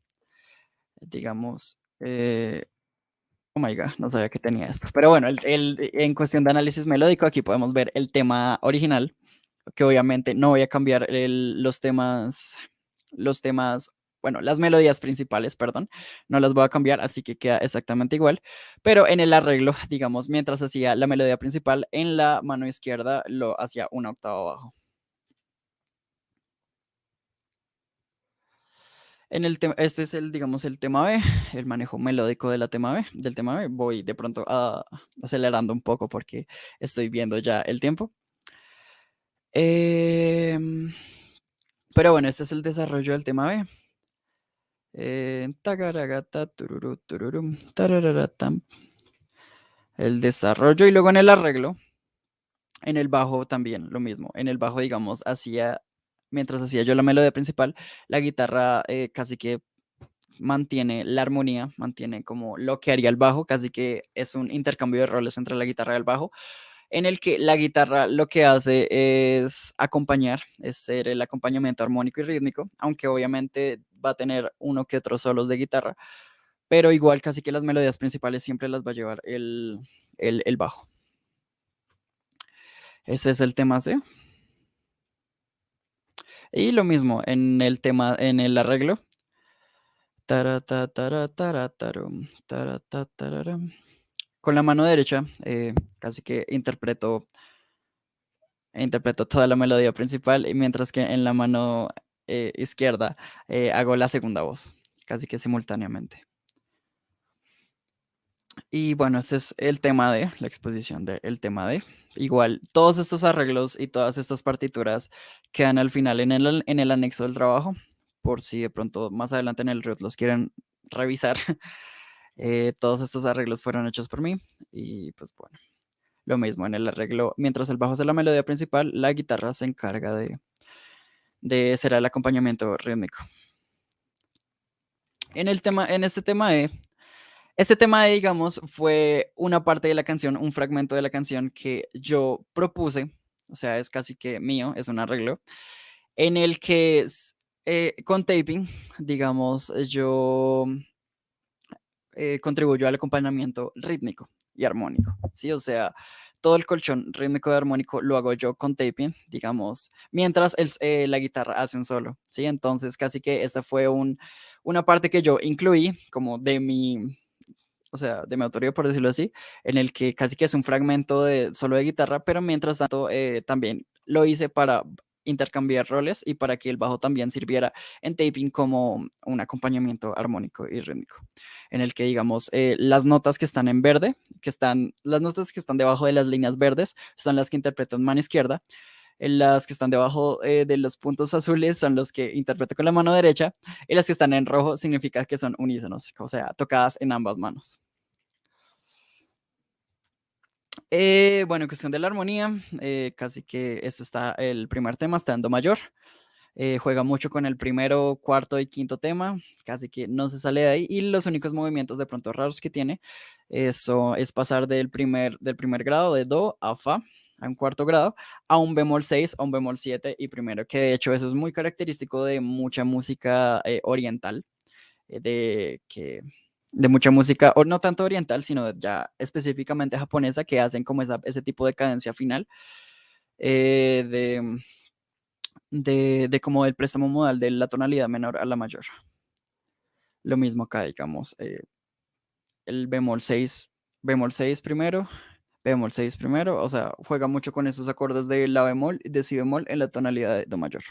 Digamos, oh my god, no sabía que tenía esto. Pero bueno, en cuestión de análisis melódico, aquí podemos ver el tema original, que obviamente no voy a cambiar los temas, bueno, las melodías principales, perdón, no las voy a cambiar, así que queda exactamente igual. Pero en el arreglo, digamos, mientras hacía la melodía principal, en la mano izquierda lo hacía una octava abajo. Este es digamos, el tema B, el manejo melódico del tema B. Voy de pronto acelerando un poco porque estoy viendo ya el tiempo. Em, pero bueno, este es el desarrollo del tema B. Tagaragata, tururú, tururum, tarararatam. El desarrollo y luego en el arreglo, en el bajo también lo mismo. En el bajo, digamos, mientras hacía yo la melodía principal, la guitarra casi que mantiene la armonía, mantiene como lo que haría el bajo, casi que es un intercambio de roles entre la guitarra y el bajo, en el que la guitarra lo que hace es acompañar, es ser el acompañamiento armónico y rítmico, aunque obviamente va a tener uno que otros solos de guitarra, pero igual casi que las melodías principales siempre las va a llevar el bajo. Ese es el tema C. Y lo mismo en el tema, en el arreglo. Tarata, tara, tara, tarum, tarata, tararam. Con la mano derecha, casi que interpreto toda la melodía principal, y mientras que en la mano izquierda hago la segunda voz, casi que simultáneamente. Y bueno, este es el tema de la exposición del tema de. Igual, todos estos arreglos y todas estas partituras quedan al final en el anexo del trabajo, por si de pronto más adelante en el RUT los quieren revisar. Todos estos arreglos fueron hechos por mí y pues bueno, lo mismo en el arreglo. Mientras el bajo es la melodía principal, la guitarra se encarga de ser el acompañamiento rítmico. En este tema de, digamos, fue una parte de la canción, un fragmento de la canción que yo propuse, o sea, es casi que mío, es un arreglo, en el que con taping, digamos, yo contribuyo al acompañamiento rítmico y armónico, ¿sí? O sea, todo el colchón rítmico y armónico lo hago yo con taping, digamos, mientras la guitarra hace un solo, ¿sí? Entonces, casi que esta fue una parte que yo incluí como de mi, o sea, de mi autoría, por decirlo así, en el que casi que es un fragmento de solo de guitarra, pero mientras tanto también lo hice para intercambiar roles y para que el bajo también sirviera en taping como un acompañamiento armónico y rítmico, en el que digamos las notas que están en verde, las notas que están debajo de las líneas verdes son las que interpreto en mano izquierda, las que están debajo de los puntos azules son los que interpreto con la mano derecha, y las que están en rojo significa que son unísonos, o sea, tocadas en ambas manos. Bueno, en cuestión de la armonía, casi que esto está, el primer tema está en do mayor, juega mucho con el primero, cuarto y quinto tema, casi que no se sale de ahí, y los únicos movimientos de pronto raros que tiene, eso es pasar del primer grado de do a fa, a un cuarto grado, a un bemol 6, a un bemol 7 y primero, que de hecho eso es muy característico de mucha música oriental, de mucha música, o no tanto oriental, sino ya específicamente japonesa, que hacen como ese tipo de cadencia final, eh, de, de como el préstamo modal de la tonalidad menor a la mayor. Lo mismo acá, digamos, el bemol 6 primero, bemol 6 primero, o sea, juega mucho con esos acordes de la bemol y de si bemol en la tonalidad de do mayor.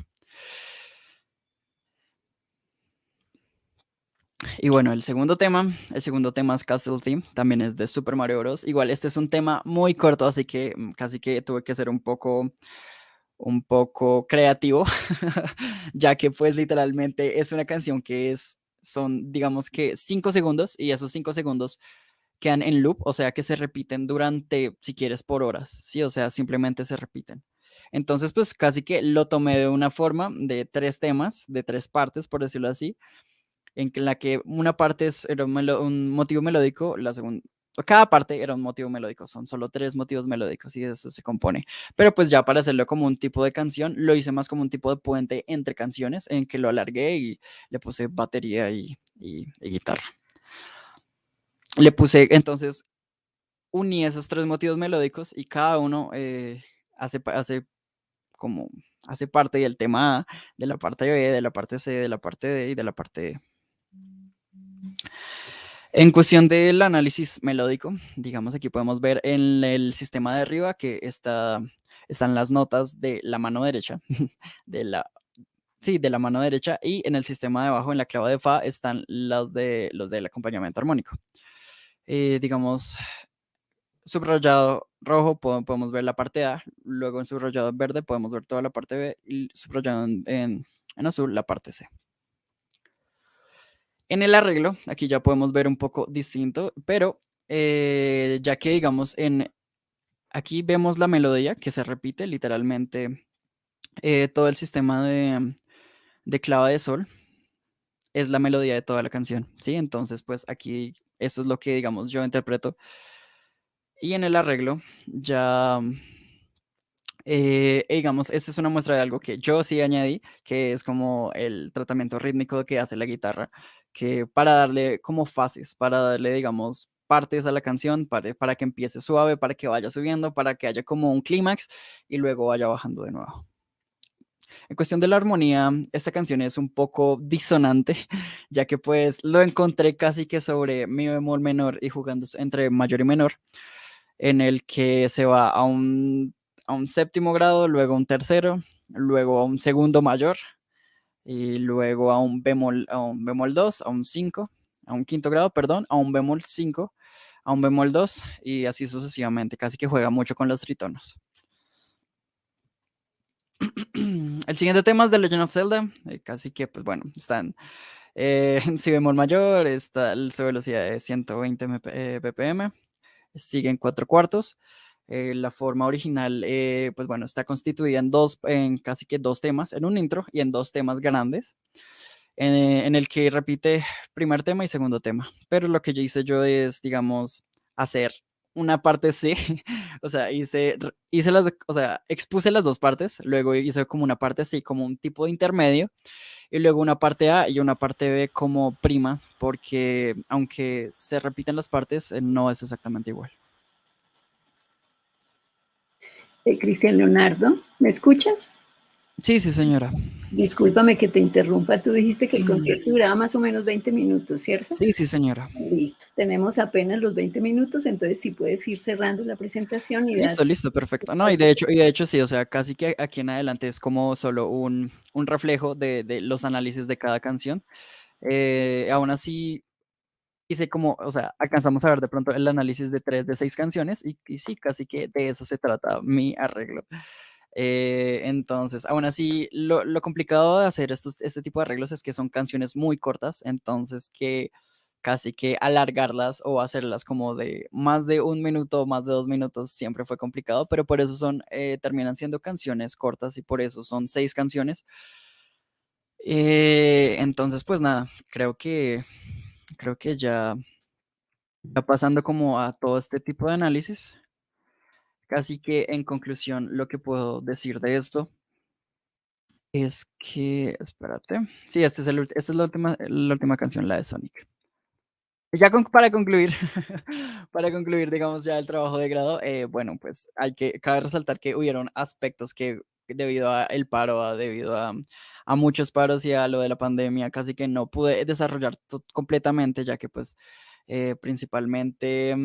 Y bueno, el segundo tema es Castle Theme, también es de Super Mario Bros. Igual este es un tema muy corto, así que casi que tuve que ser un poco creativo, ya que pues literalmente es una canción que son digamos que 5 segundos, y esos 5 segundos quedan en loop, o sea que se repiten durante, si quieres, por horas, ¿sí? O sea, simplemente se repiten. Entonces, pues casi que lo tomé de una forma de 3 temas, de 3 partes, por decirlo así, en la que una parte era un motivo melódico, la segunda, cada parte era un motivo melódico, son solo 3 motivos melódicos y de eso se compone. Pero pues ya para hacerlo como un tipo de canción, lo hice más como un tipo de puente entre canciones, en que lo alargué y le puse batería y guitarra. Le puse, entonces, uní esos 3 motivos melódicos y cada uno hace como, hace parte del tema A, de la parte B, de la parte C, de la parte D y de la parte E. En cuestión del análisis melódico, digamos, aquí podemos ver en el sistema de arriba que están las notas de la mano derecha, de la, sí, de la mano derecha, y en el sistema de abajo, en la clave de fa, están los del acompañamiento armónico. Digamos, subrayado rojo podemos ver la parte A, luego en subrayado verde podemos ver toda la parte B, y subrayado en azul la parte C. En el arreglo, aquí ya podemos ver un poco distinto, pero ya que digamos, aquí vemos la melodía que se repite literalmente todo el sistema de clave de sol. es la melodía de toda la canción, ¿sí? Entonces, pues aquí eso es lo que, digamos, yo interpreto. Y en el arreglo ya, digamos, esta es una muestra de algo que yo sí añadí, que es como el tratamiento rítmico que hace la guitarra, que para darle como fases, para darle, digamos, partes a la canción, para que empiece suave, para que vaya subiendo, para que haya como un clímax y luego vaya bajando de nuevo. En cuestión de la armonía, esta canción es un poco disonante, ya que pues lo encontré casi que sobre mi bemol menor y jugando entre mayor y menor, en el que se va a un séptimo grado, luego a un tercero, luego a un segundo mayor y luego a un bemol 2, a un 5, a un quinto grado, perdón, a un bemol 5, a un bemol 2 y así sucesivamente, casi que juega mucho con los tritonos. El siguiente tema es de Legend of Zelda, casi que, pues bueno, están en si bemol mayor, está su velocidad de 120 ppm, sigue en 4 cuartos. La forma original, pues bueno, está constituida en casi que dos temas, en un intro y en dos temas grandes, en el que repite primer tema y segundo tema. Pero lo que yo hice yo es, digamos, hacer una parte C, o sea, o sea, expuse las dos partes, luego hice como una parte C, como un tipo de intermedio, y luego una parte A y una parte B como primas, porque aunque se repiten las partes, no es exactamente igual. Cristian Leonardo, ¿me escuchas? Sí, sí, señora. Discúlpame que te interrumpa. Tú dijiste que el concierto duraba más o menos 20 minutos, ¿cierto? Sí, sí, señora. Listo. Tenemos apenas los 20 minutos, entonces sí puedes ir cerrando la presentación y Listo, das... listo, perfecto. No, y de hecho sí, o sea, casi que aquí en adelante es como solo un reflejo de los análisis de cada canción. Aún así, hice como, o sea, alcanzamos a ver de pronto el análisis de 3 de 6 canciones y sí, casi que de eso se trata mi arreglo. Entonces, aún así, lo complicado de hacer este tipo de arreglos es que son canciones muy cortas, entonces que casi que alargarlas o hacerlas como de más de 1 minuto, más de 2 minutos, siempre fue complicado, pero por eso terminan siendo canciones cortas y por eso son 6 canciones. Entonces, pues nada, creo que ya pasando como a todo este tipo de análisis, casi que en conclusión, lo que puedo decir de esto es que, espérate, sí, esta es la última canción, la de Sonic. Ya para concluir, para concluir, digamos, ya el trabajo de grado, bueno, pues cabe resaltar que hubieron aspectos que debido a el paro, debido a muchos paros y a lo de la pandemia, casi que no pude desarrollar completamente, ya que pues principalmente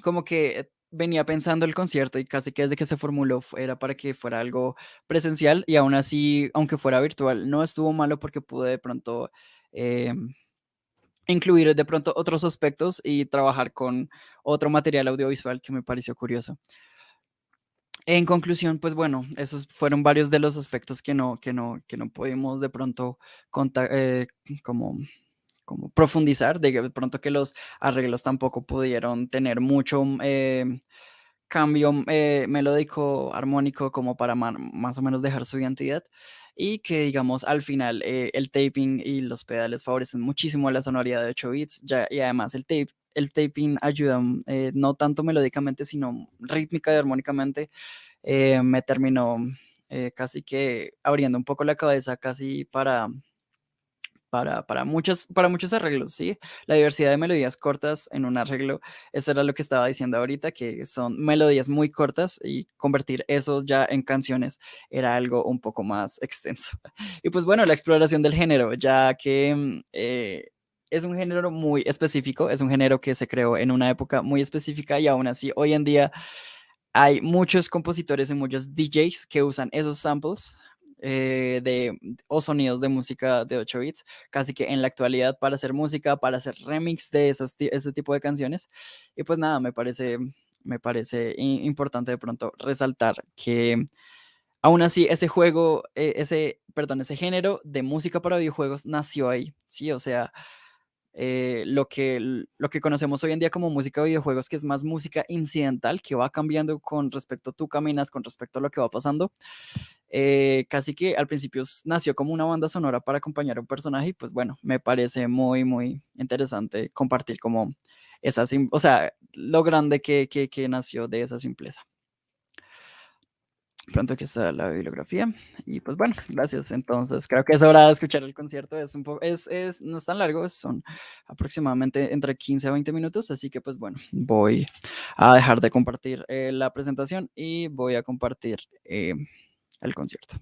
como que venía pensando el concierto y casi que desde que se formuló era para que fuera algo presencial y aún así, aunque fuera virtual, no estuvo malo porque pude de pronto... incluir de pronto otros aspectos y trabajar con otro material audiovisual que me pareció curioso. En conclusión, pues bueno, esos fueron varios de los aspectos que no pudimos de pronto como, como profundizar, de pronto que los arreglos tampoco pudieron tener mucho cambio melódico, armónico, como para más o menos dejar su identidad. Y que, digamos, al final el taping y los pedales favorecen muchísimo la sonoridad de 8 bits. Y además el taping ayuda no tanto melódicamente, sino rítmica y armónicamente. Me terminó casi que abriendo un poco la cabeza casi para muchos arreglos, ¿sí? La diversidad de melodías cortas en un arreglo, eso era lo que estaba diciendo ahorita, que son melodías muy cortas y convertir eso ya en canciones era algo un poco más extenso. Y pues bueno, la exploración del género, ya que es un género muy específico, es un género que se creó en una época muy específica y aún así hoy en día hay muchos compositores y muchos DJs que usan esos samples o sonidos de música de 8 bits, casi que en la actualidad para hacer música, para hacer remix de ese tipo de canciones. Y pues nada, me parece importante de pronto resaltar que aún así ese género de música para videojuegos nació ahí, ¿sí? O sea, lo que conocemos hoy en día como música de videojuegos, que es más música incidental, que va cambiando con respecto a tú caminas, con respecto a lo que va pasando. casi que al principio nació como una banda sonora para acompañar a un personaje y pues bueno, me parece muy, muy interesante compartir como esa, o sea, lo grande que nació de esa simpleza. Pronto aquí está la bibliografía y pues bueno, gracias. Entonces creo que es hora de escuchar el concierto. Es un poco, no es tan largo, son aproximadamente entre 15 a 20 minutos, así que pues bueno, voy a dejar de compartir la presentación y voy a compartir el concierto.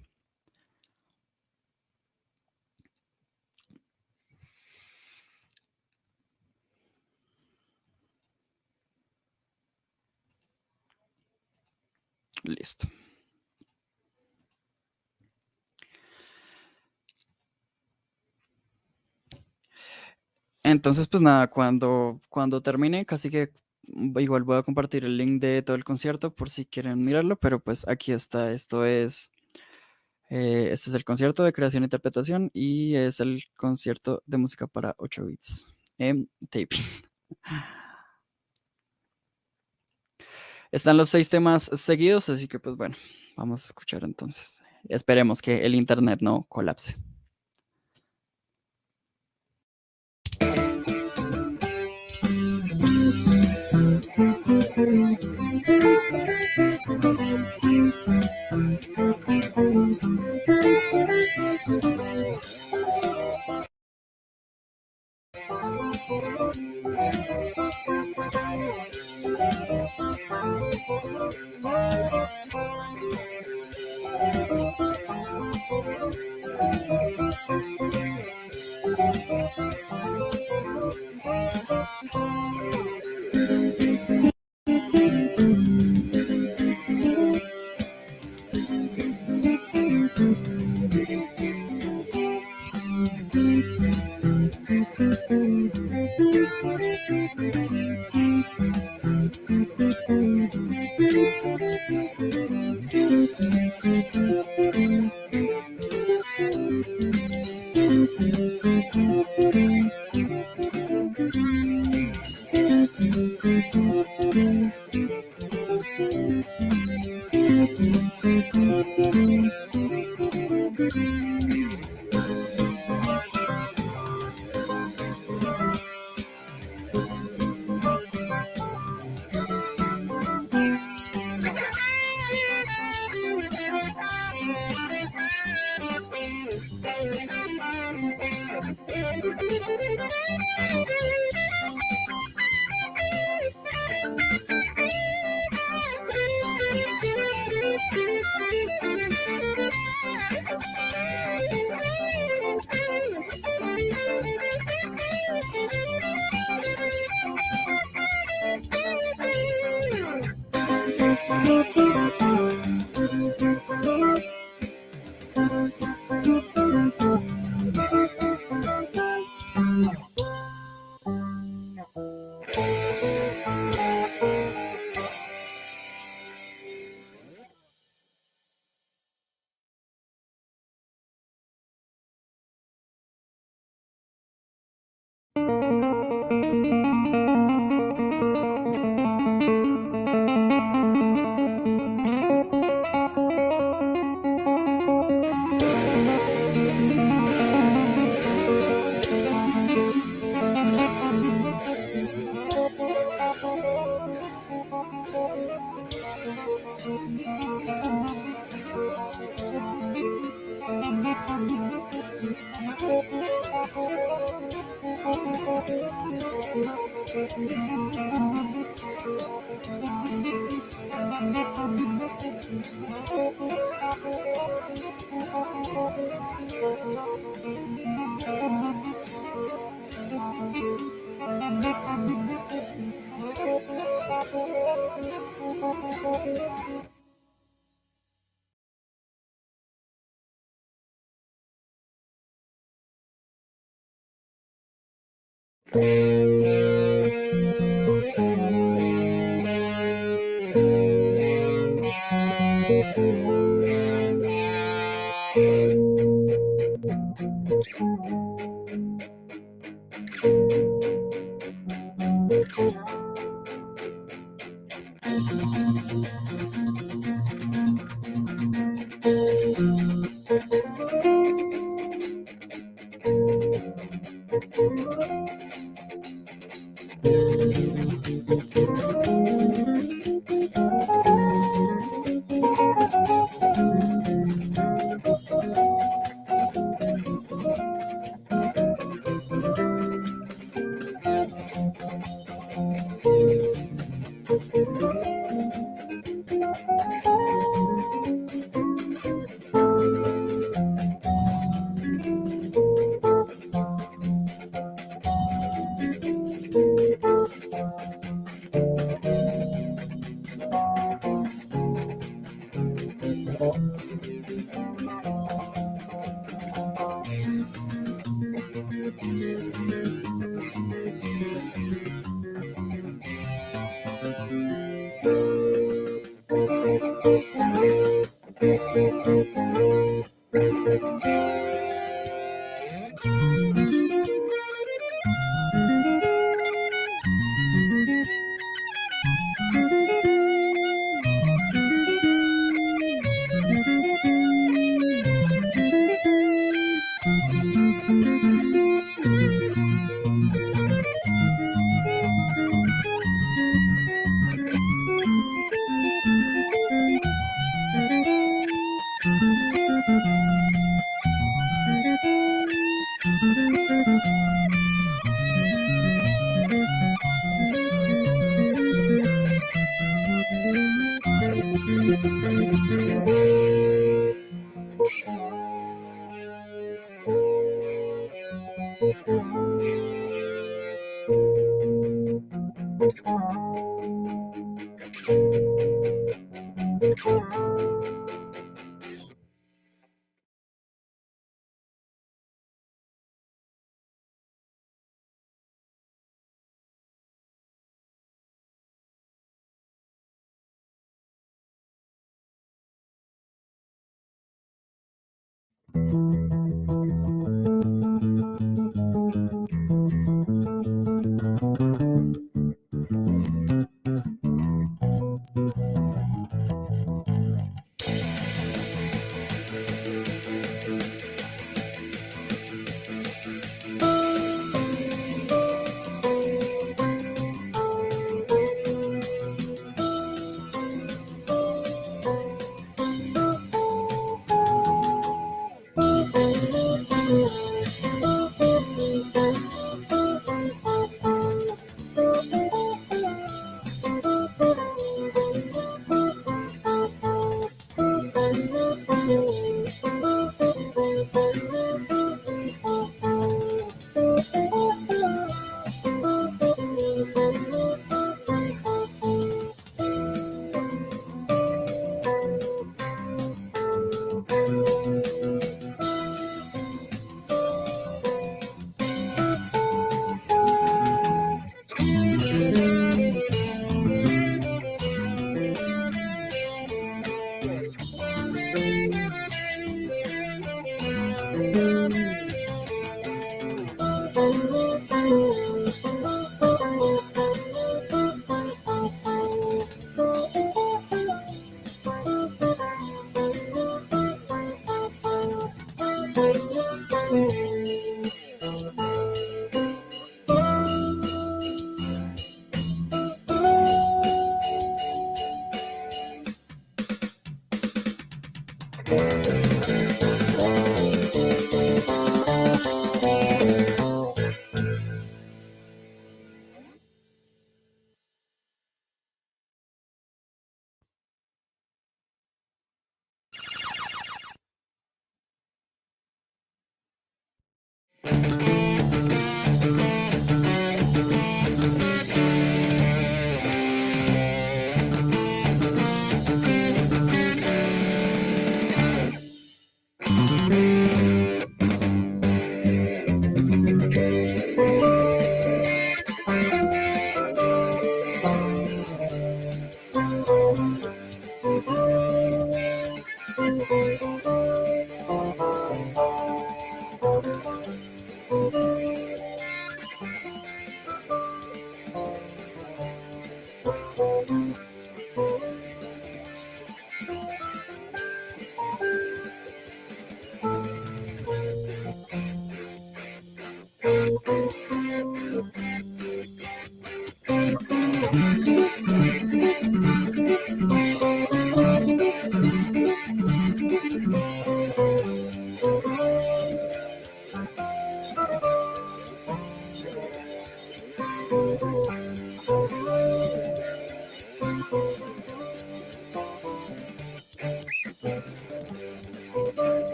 Listo. Entonces, pues nada, cuando termine, casi que igual voy a compartir el link de todo el concierto por si quieren mirarlo, pero pues aquí está, este es el concierto de creación e interpretación y es el concierto de música para 8 bits en taping. Están los 6 temas seguidos, así que pues bueno, vamos a escuchar entonces. Esperemos que el internet no colapse.